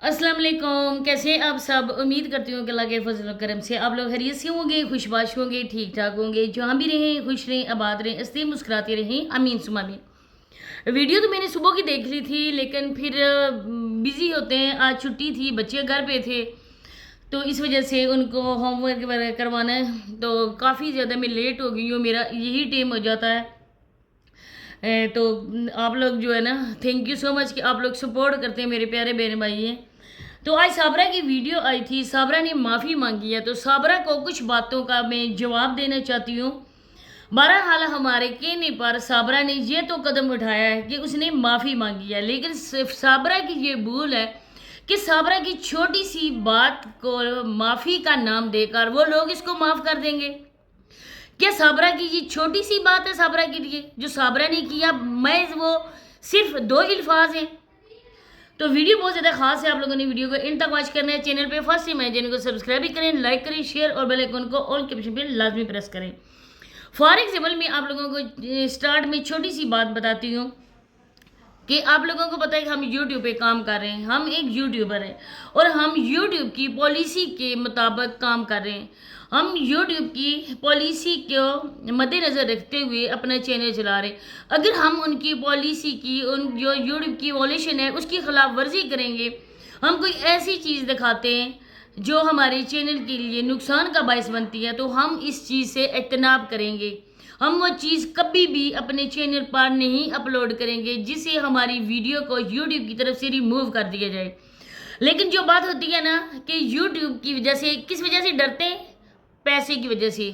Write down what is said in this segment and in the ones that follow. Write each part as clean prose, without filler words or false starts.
अस्सलाम वालेकुम। कैसे हैं आप सब? उम्मीद करती हूँ कि अल्लाह के फजल और करम से आप लोग खैरियत से होंगे, खुशबाश होंगे, ठीक ठाक होंगे। जहाँ भी रहें खुश रहें, आबाद रहें, हंसते मुस्कुराते रहें, आमीन सुमा आमीन। वीडियो तो मैंने सुबह की देख ली थी, लेकिन फिर बिज़ी होते हैं। आज छुट्टी थी, बच्चे घर पे थे, तो इस वजह से उनको होमवर्क वगैरह करवाना है, तो काफ़ी ज़्यादा मैं लेट हो गई हूँ। मेरा यही टाइम हो जाता है। तो आप लोग जो है ना, थैंक यू सो मच कि आप लोग सपोर्ट करते हैं, मेरे प्यारे बहन भाई हैं। तो आज साबरा की वीडियो आई थी, साबरा ने माफ़ी मांगी है, तो साबरा को कुछ बातों का मैं जवाब देना चाहती हूँ। बहरहाल हमारे कहने पर साबरा ने ये तो कदम उठाया है कि उसने माफ़ी मांगी है, लेकिन सिर्फ साबरा की ये भूल है कि साबरा की छोटी सी बात को माफ़ी का नाम देकर वो लोग इसको माफ़ कर देंगे। क्या साबरा की ये छोटी सी बात है साबरा के लिए जो साबरा ने किया? मैं वो सिर्फ दो अल्फाज हैं। तो वीडियो बहुत ज़्यादा खास है, आप लोगों ने वीडियो को इन तक वॉच करना है। चैनल पे फर्स्ट टाइम है, चैनल को सब्सक्राइब भी करें, लाइक करें, शेयर और बेल आइकन को ऑल के ऑप्शन पे लाजमी प्रेस करें। फॉर एग्जाम्पल मैं आप लोगों को स्टार्ट में छोटी सी बात बताती हूँ कि आप लोगों को पता है कि हम यूट्यूब पे काम कर रहे हैं, हम एक यूट्यूबर हैं और हम यूट्यूब की पॉलिसी के मुताबिक काम कर रहे हैं। हम यूट्यूब की पॉलिसी को मद्देनज़र रखते हुए अपना चैनल चला रहे हैं। अगर हम उनकी पॉलिसी की, उन जो यूट्यूब की पॉलिशन है उसकी खिलाफ वर्जी करेंगे, हम कोई ऐसी चीज़ दिखाते हैं जो हमारे चैनल के लिए नुकसान का बायस बनती है, तो हम इस चीज़ से इज्तनाब करेंगे। हम वो चीज़ कभी भी अपने चैनल पर नहीं अपलोड करेंगे जिससे हमारी वीडियो को यूट्यूब की तरफ से रिमूव कर दिया जाए। लेकिन जो बात होती है ना कि यूट्यूब की वजह से, किस वजह से डरते हैं? पैसे की वजह से,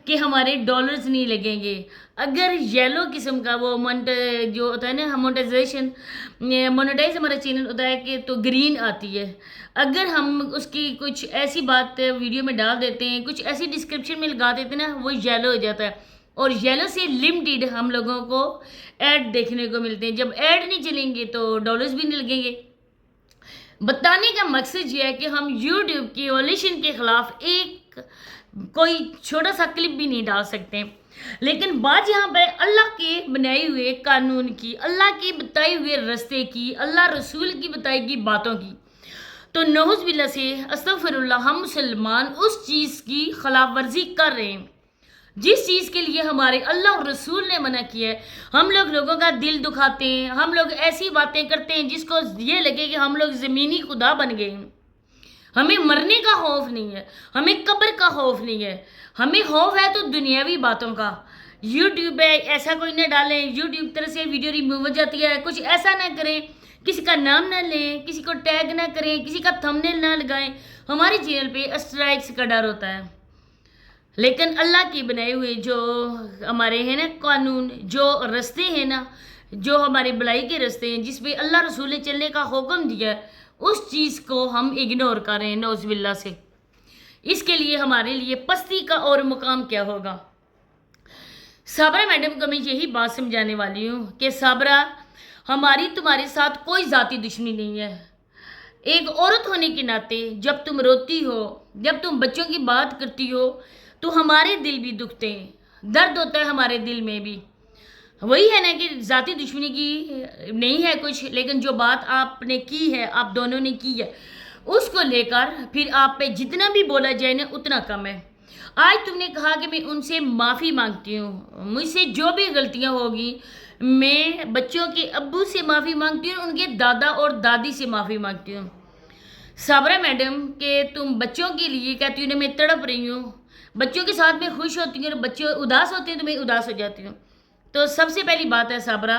कि हमारे डॉलर्स नहीं लगेंगे। अगर येलो किस्म का वो जो होता है ना, मोनेटाइजेशन, मोनेटाइज हमारा चैनल होता है कि तो ग्रीन आती है। अगर हम उसकी कुछ ऐसी बात वीडियो में डाल देते हैं, कुछ ऐसी डिस्क्रिप्शन में लगा देते हैं ना, वो येलो हो जाता है और येलो से लिमिटेड हम लोगों को ऐड देखने को मिलते हैं। जब ऐड नहीं चलेंगे तो डॉलर्स भी नहीं लगेंगे। बताने का मकसद ये है कि हम यूट्यूब की वॉल्यूशन के खिलाफ एक कोई छोटा सा क्लिप भी नहीं डाल सकते। लेकिन बात यहाँ पर अल्लाह के बनाए हुए कानून की, अल्लाह के बताए हुए रास्ते की, अल्लाह रसूल की बताई गई बातों की, तो नौज़ बिल्लाह से अस्तगफिरुल्लाह, हम मुसलमान उस चीज़ की खिलाफ वर्जी कर रहे हैं जिस चीज़ के लिए हमारे अल्लाह और रसूल ने मना किया है। हम लोग लोगों का दिल दुखाते हैं, हम लोग ऐसी बातें करते हैं जिसको ये लगे कि हम लोग ज़मीनी खुदा बन गए हैं। हमें मरने का खौफ नहीं है, हमें कब्र का खौफ नहीं है, हमें खौफ है तो दुनियावी बातों का। यूट्यूब पे ऐसा कोई ना डालें, यूट्यूब तरह से वीडियो रिमूव हो जाती है, कुछ ऐसा ना करें, किसी का नाम ना लें, किसी को टैग ना करें, किसी का थंबनेल ना लगाएं। हमारे चैनल पे स्ट्राइक्स का डर होता है। लेकिन अल्लाह की बनाए हुए जो हमारे हैं ना कानून, जो रास्ते हैं ना, जो हमारे भलाई के रास्ते हैं, जिस पे अल्लाह रसूल ने चलने का हुक्म दिया है, उस चीज़ को हम इग्नोर कर रहे हैं नौज़ बिल्लाह से। इसके लिए हमारे लिए पस्ती का और मुकाम क्या होगा? साबरा मैडम को मैं यही बात समझाने वाली हूँ कि साबरा, हमारी तुम्हारे साथ कोई ज़ाती दुश्मनी नहीं है। एक औरत होने के नाते जब तुम रोती हो, जब तुम बच्चों की बात करती हो, तो हमारे दिल भी दुखते हैं, दर्द होता है हमारे दिल में भी। वही है ना कि ज़ाती दुश्मनी की नहीं है कुछ, लेकिन जो बात आपने की है, आप दोनों ने की है, उसको लेकर फिर आप पे जितना भी बोला जाए ना उतना कम है। आज तुमने कहा कि मैं उनसे माफ़ी मांगती हूँ, मुझसे जो भी गलतियाँ होगी मैं बच्चों के अब्बू से माफ़ी मांगती हूँ, उनके दादा और दादी से माफ़ी मांगती हूँ। साबरा मैडम के तुम बच्चों के लिए कहती हूँ ना, मैं तड़प रही हूँ, बच्चों के साथ में खुश होती हूँ और बच्चे उदास होते हैं तो मैं उदास हो जाती हूँ। तो सबसे पहली बात है साबरा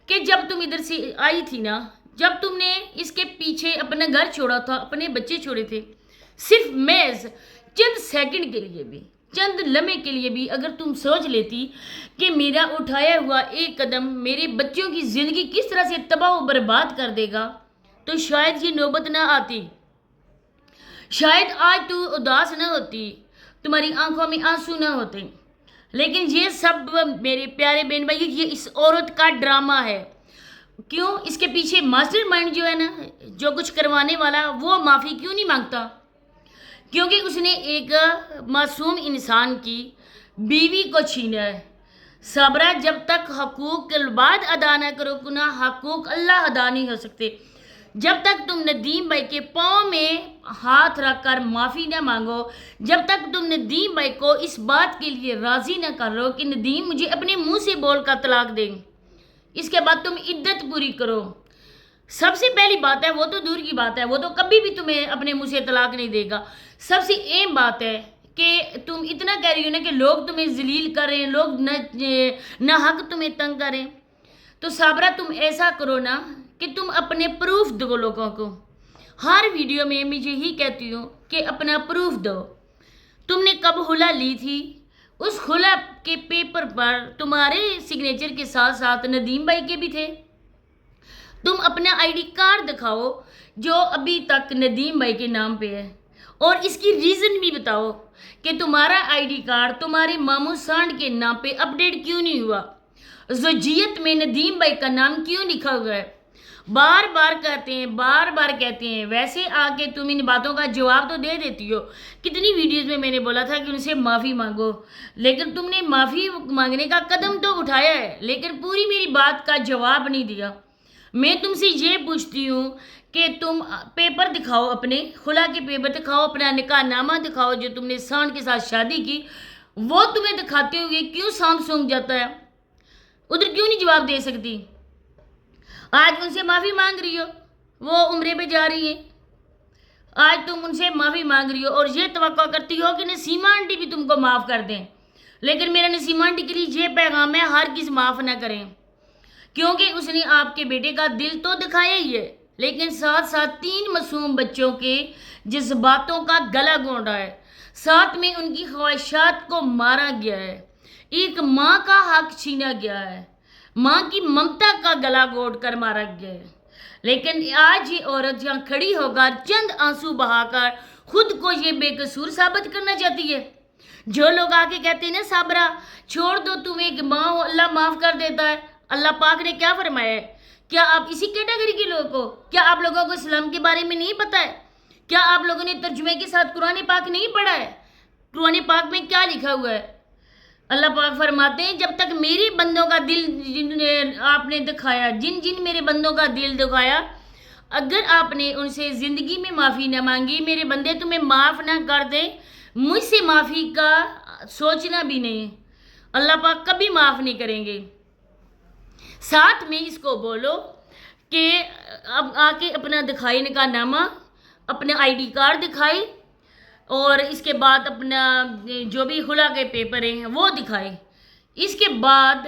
कि जब तुम इधर से आई थी ना, जब तुमने इसके पीछे अपना घर छोड़ा था, अपने बच्चे छोड़े थे, सिर्फ महज चंद सेकंड के लिए भी, चंद लम्हे के लिए भी अगर तुम सोच लेती कि मेरा उठाया हुआ एक कदम मेरे बच्चों की ज़िंदगी किस तरह से तबाह और बर्बाद कर देगा, तो शायद ये नौबत ना आती, शायद आज तू उदास ना होती, तुम्हारी आंखों में आंसू ना होते। लेकिन ये सब मेरे प्यारे बहन भाई, ये इस औरत का ड्रामा है। क्यों? इसके पीछे मास्टरमाइंड जो है ना, जो कुछ करवाने वाला, वो माफ़ी क्यों नहीं मांगता? क्योंकि उसने एक मासूम इंसान की बीवी को छीना है। साबरा, जब तक हकूक बाद अदा ना करो ना, हकूक अल्लाह अदा नहीं हो सकते। جب تک تم ندیم بھائی کے پاؤں میں ہاتھ رکھ کر معافی نہ مانگو، جب تک تم ندیم بھائی کو اس بات کے لیے راضی نہ کر لو کہ ندیم مجھے اپنے منہ سے بول کر طلاق دیں، اس کے بعد تم عدت پوری کرو۔ سب سے پہلی بات ہے، وہ تو دور کی بات ہے، وہ تو کبھی بھی تمہیں اپنے منہ سے طلاق نہیں دے گا۔ سب سے اہم بات ہے کہ تم اتنا کہہ رہی ہو نا کہ لوگ تمہیں ذلیل کریں، لوگ نہ حق تمہیں تنگ کریں، تو صابرہ تم ایسا کرو نا کہ تم اپنے پروف دو لوگوں کو۔ ہر ویڈیو میں یہی کہتی ہوں کہ اپنا پروف دو۔ تم نے کب خلا لی تھی؟ اس خلا کے پیپر پر تمہارے سگنیچر کے ساتھ ساتھ ندیم بھائی کے بھی تھے۔ تم اپنا آئی ڈی کارڈ دکھاؤ جو ابھی تک ندیم بھائی کے نام پہ ہے، اور اس کی ریزن بھی بتاؤ کہ تمہارا آئی ڈی کارڈ تمہارے ماموں سانڈ کے نام پہ اپڈیٹ کیوں نہیں ہوا، زوجیت میں ندیم بھائی کا نام کیوں لکھا ہوا ہے۔ بار بار کہتے ہیں، ویسے آ کے تم ان باتوں کا جواب تو دے دیتی ہو۔ کتنی ویڈیوز میں نے بولا تھا کہ ان سے معافی مانگو، لیکن تم نے معافی مانگنے کا قدم تو اٹھایا ہے، لیکن پوری میری بات کا جواب نہیں دیا۔ میں تم سے یہ پوچھتی ہوں کہ تم پیپر دکھاؤ، اپنے خلا کے پیپر دکھاؤ، اپنا نکاح نامہ دکھاؤ جو تم نے سانڈ کے ساتھ شادی کی، وہ تمہیں دکھاتے ہوئے کیوں سانپ سونگ جاتا ہے؟ ادھر کیوں نہیں جواب دے سکتی؟ آج ان سے معافی مانگ رہی ہو، وہ عمرے پہ جا رہی ہیں، آج تم ان سے معافی مانگ رہی ہو اور یہ توقع کرتی ہو کہ نسیمہ آنٹی بھی تم کو معاف کر دیں، لیکن میرا نسیمہ آنٹی کے لیے یہ پیغام ہے، ہرگز معاف نہ کریں، کیونکہ اس نے آپ کے بیٹے کا دل تو دکھایا ہی ہے، لیکن ساتھ ساتھ 3 معصوم بچوں کے جذباتوں کا گلا گھونٹا ہے، ساتھ میں ان کی خواہشات کو مارا گیا ہے، ایک ماں کا حق چھینا گیا ہے، ماں کی ممتا کا گلا گھونٹ کر مارا گیا ہے۔ لیکن آج یہ عورت جہاں کھڑی ہو کر چند آنسو بہا کر خود کو یہ بے قصور ثابت کرنا چاہتی ہے۔ جو لوگ آ کے کہتے ہیں نا صابرہ چھوڑ دو، تم ایک ماں ہو، اللہ معاف کر دیتا ہے، اللہ پاک نے کیا فرمایا ہے؟ کیا آپ اسی کیٹیگری کے لوگ ہو؟ کیا آپ لوگوں کو اسلام کے بارے میں نہیں پتہ ہے؟ کیا آپ لوگوں نے ترجمے کے ساتھ قرآن پاک نہیں پڑھا ہے؟ قرآن پاک میں کیا لکھا ہوا ہے؟ اللہ پاک فرماتے ہیں جب تک میرے بندوں کا دل آپ نے دکھایا، جن میرے بندوں کا دل دکھایا، اگر آپ نے ان سے زندگی میں معافی نہ مانگی، میرے بندے تمہیں معاف نہ کر دیں، مجھ سے معافی کا سوچنا بھی نہیں، اللہ پاک کبھی معاف نہیں کریں گے۔ ساتھ میں اس کو بولو کہ اب آ کے اپنا دکھائی نکاح نامہ، اپنا آئی ڈی کارڈ دکھائے، اور اس کے بعد اپنا جو بھی خلا کے پیپر ہیں وہ دکھائے۔ اس کے بعد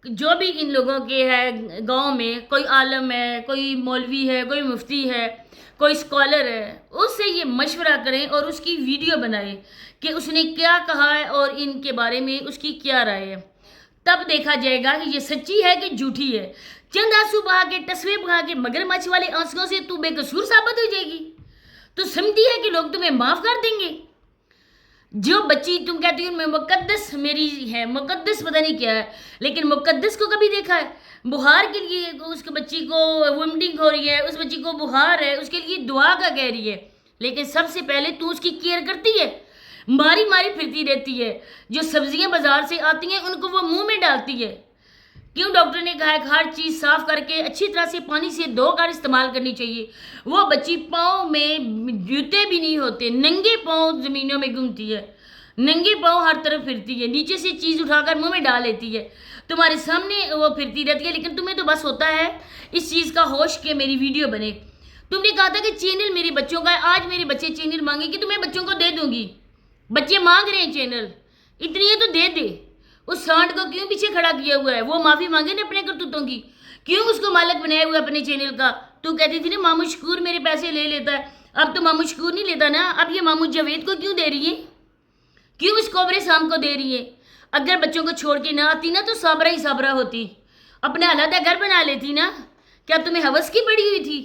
جو بھی ان لوگوں کے ہے گاؤں میں، کوئی عالم ہے، کوئی مولوی ہے، کوئی مفتی ہے، کوئی اسکالر ہے، اس سے یہ مشورہ کریں اور اس کی ویڈیو بنائیں کہ اس نے کیا کہا ہے اور ان کے بارے میں اس کی کیا رائے ہے۔ تب دیکھا جائے گا کہ یہ سچی ہے کہ جھوٹی ہے۔ چند آنسو بہا کے، ٹسوے بہا کے، مگرمچھ والے آنسوؤں سے تو بے قصور ثابت ہو جائے گی، تو سمجھتی ہے کہ لوگ تمہیں معاف کر دیں گے؟ جو بچی تم کہتی ہو میں مقدس میری ہے، مقدس پتہ نہیں کیا ہے، لیکن مقدس کو کبھی دیکھا ہے؟ بخار کے لیے اس بچی کو وومٹنگ ہو رہی ہے، اس بچی کو بخار ہے، اس کے لیے دعا کا کہہ رہی ہے، لیکن سب سے پہلے تو اس کی کیئر کرتی ہے، ماری پھرتی رہتی ہے، جو سبزیاں بازار سے آتی ہیں ان کو وہ منہ میں ڈالتی ہے۔ کیوں ڈاکٹر نے کہا ہے کہ ہر چیز صاف کر کے اچھی طرح سے پانی سے دھو کر استعمال کرنی چاہیے؟ وہ بچی پاؤں میں جوتے بھی نہیں ہوتے، ننگے پاؤں زمینوں میں گھومتی ہے، ننگے پاؤں ہر طرف پھرتی ہے، نیچے سے چیز اٹھا کر منہ میں ڈال لیتی ہے، تمہارے سامنے وہ پھرتی رہتی ہے، لیکن تمہیں تو بس ہوتا ہے اس چیز کا ہوش کہ میری ویڈیو بنے۔ تم نے کہا تھا کہ چینل میرے بچوں کا ہے، آج میرے بچے چینل مانگیں گے تو میں بچوں کو دے دوں گی، بچے مانگ رہے ہیں چینل، اتنی ہے تو دے دے۔ اس سانڈ کو کیوں پیچھے کھڑا کیا ہوا ہے؟ وہ معافی مانگے نا اپنے کرتوتوں کی، کیوں اس کو مالک بنایا ہوا اپنے چینل کا؟ تو کہتی تھی نا مامو شکور میرے پیسے لے لیتا ہے، اب تو مامو شکور نہیں لیتا نا، اب یہ مامو جاوید کو کیوں دے رہی ہے؟ کیوں اس کوبرے سام کو دے رہی ہے؟ اگر بچوں کو چھوڑ کے نہ آتی نا تو صابرہ ہی صابرہ ہوتی، اپنا علیحدہ گھر بنا لیتی نا، کیا تمہیں ہوس کی پڑی ہوئی تھی؟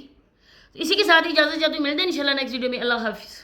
اسی کے ساتھ اجازت چاہتی ہوں، ملتے ہیں انشاءاللہ نیکسٹ ویڈیو میں، اللہ حافظ۔